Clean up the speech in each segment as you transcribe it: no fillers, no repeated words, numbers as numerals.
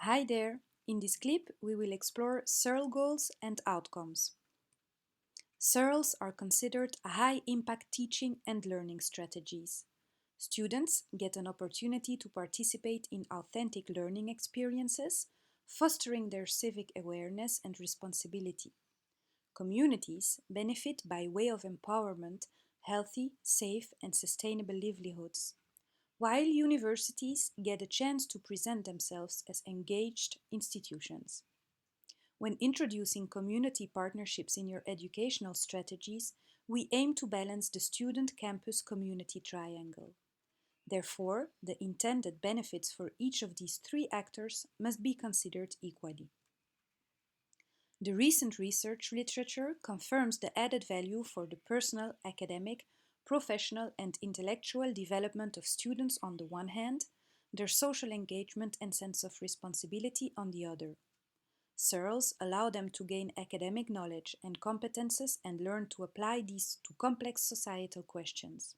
Hi there! In this clip, we will explore Cerl goals and outcomes. Cerls are considered high-impact teaching and learning strategies. Students get an opportunity to participate in authentic learning experiences, fostering their civic awareness and responsibility. Communities benefit by way of empowerment, healthy, safe, and sustainable livelihoods, while universities get a chance to present themselves as engaged institutions. When introducing community partnerships in your educational strategies, we aim to balance the student campus community triangle. Therefore, the intended benefits for each of these three actors must be considered equally. The recent research literature confirms the added value for the personal, academic, professional, and intellectual development of students on the one hand, their social engagement and sense of responsibility on the other. SEARLEs allow them to gain academic knowledge and competences and learn to apply these to complex societal questions.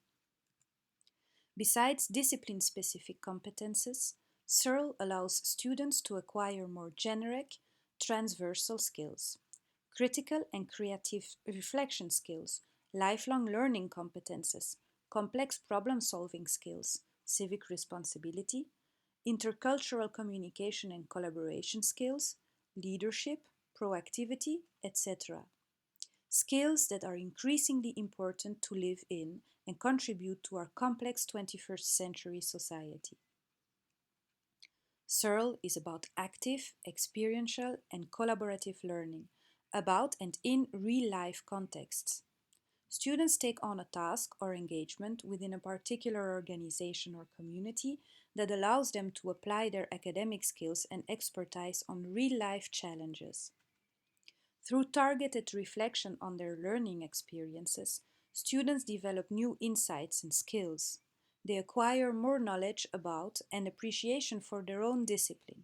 Besides discipline-specific competences, SEARLE allows students to acquire more generic, transversal skills, critical and creative reflection skills, lifelong learning competences, complex problem-solving skills, civic responsibility, intercultural communication and collaboration skills, leadership, proactivity, etc. Skills that are increasingly important to live in and contribute to our complex 21st century society. SEARLE is about active, experiential, and collaborative learning, about and in real-life contexts. Students take on a task or engagement within a particular organization or community that allows them to apply their academic skills and expertise on real-life challenges. Through targeted reflection on their learning experiences, students develop new insights and skills. They acquire more knowledge about and appreciation for their own discipline,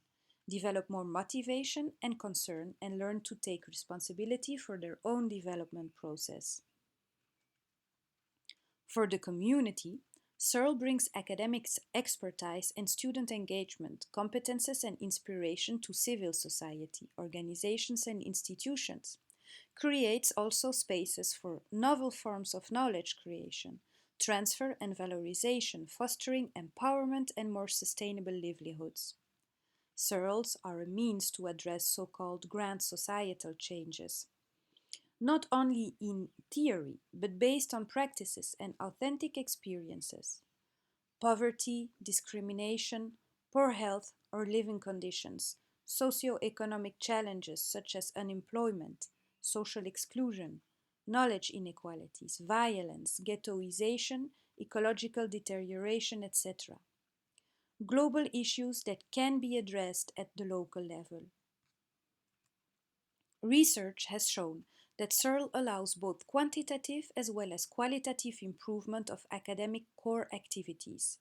develop more motivation and concern, and learn to take responsibility for their own development process. For the community, Searle brings academics expertise and student engagement, competences and inspiration to civil society, organizations and institutions. Creates also spaces for novel forms of knowledge creation, transfer and valorization, fostering empowerment and more sustainable livelihoods. Searles are a means to address so-called grand societal changes, not only in theory, but based on practices and authentic experiences. Poverty, discrimination, poor health or living conditions, socio-economic challenges such as unemployment, social exclusion, knowledge inequalities, violence, ghettoization, ecological deterioration, etc. Global issues that can be addressed at the local level. Research has shown that SEARLE allows both quantitative as well as qualitative improvement of academic core activities.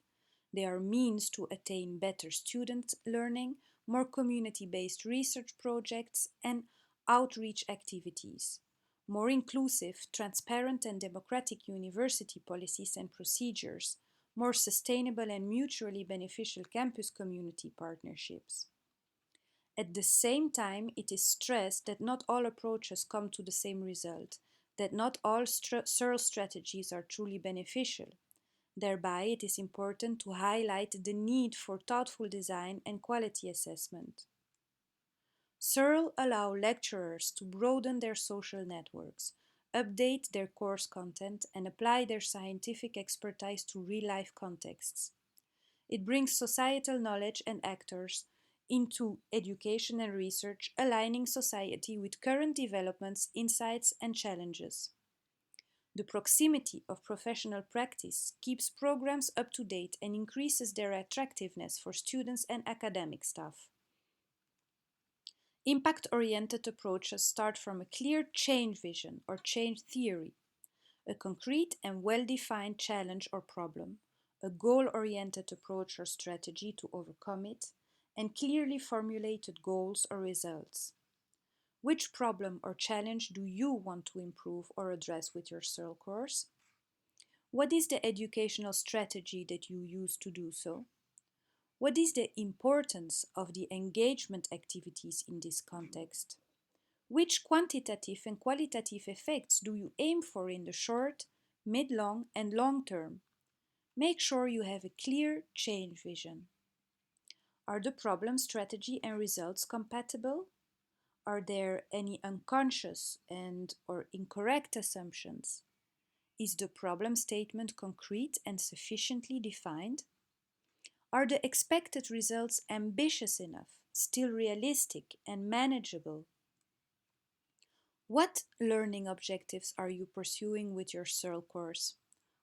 They are means to attain better student learning, more community-based research projects, and outreach activities, more inclusive, transparent, and democratic university policies and procedures, more sustainable and mutually beneficial campus community partnerships. At the same time, it is stressed that not all approaches come to the same result, that not all SEARLE strategies are truly beneficial. Thereby, it is important to highlight the need for thoughtful design and quality assessment. SEARLE allow lecturers to broaden their social networks, update their course content, and apply their scientific expertise to real-life contexts. It brings societal knowledge and actors into education and research, aligning society with current developments, insights, and challenges. The proximity of professional practice keeps programs up to date and increases their attractiveness for students and academic staff. Impact-oriented approaches start from a clear change vision or change theory, a concrete and well-defined challenge or problem, a goal-oriented approach or strategy to overcome it, and clearly formulated goals or results. Which problem or challenge do you want to improve or address with your SEARLE course? What is the educational strategy that you use to do so? What is the importance of the engagement activities in this context? Which quantitative and qualitative effects do you aim for in the short, mid-long, and long term? Make sure you have a clear change vision. Are the problem, strategy, and results compatible? Are there any unconscious and or incorrect assumptions? Is the problem statement concrete and sufficiently defined? Are the expected results ambitious enough, still realistic and manageable? What learning objectives are you pursuing with your SEARLE course?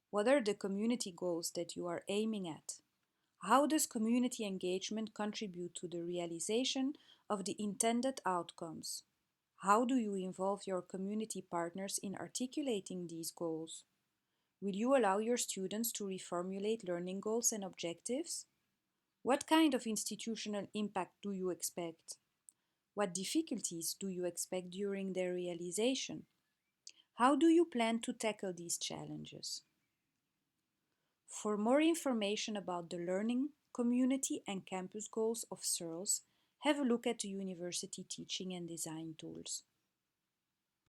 What are the community goals that you are aiming at? How does community engagement contribute to the realization of the intended outcomes? How do you involve your community partners in articulating these goals? Will you allow your students to reformulate learning goals and objectives? What kind of institutional impact do you expect? What difficulties do you expect during their realization? How do you plan to tackle these challenges? For more information about the learning, community, and campus goals of SEARLE, have a look at the University Teaching and Design Tools.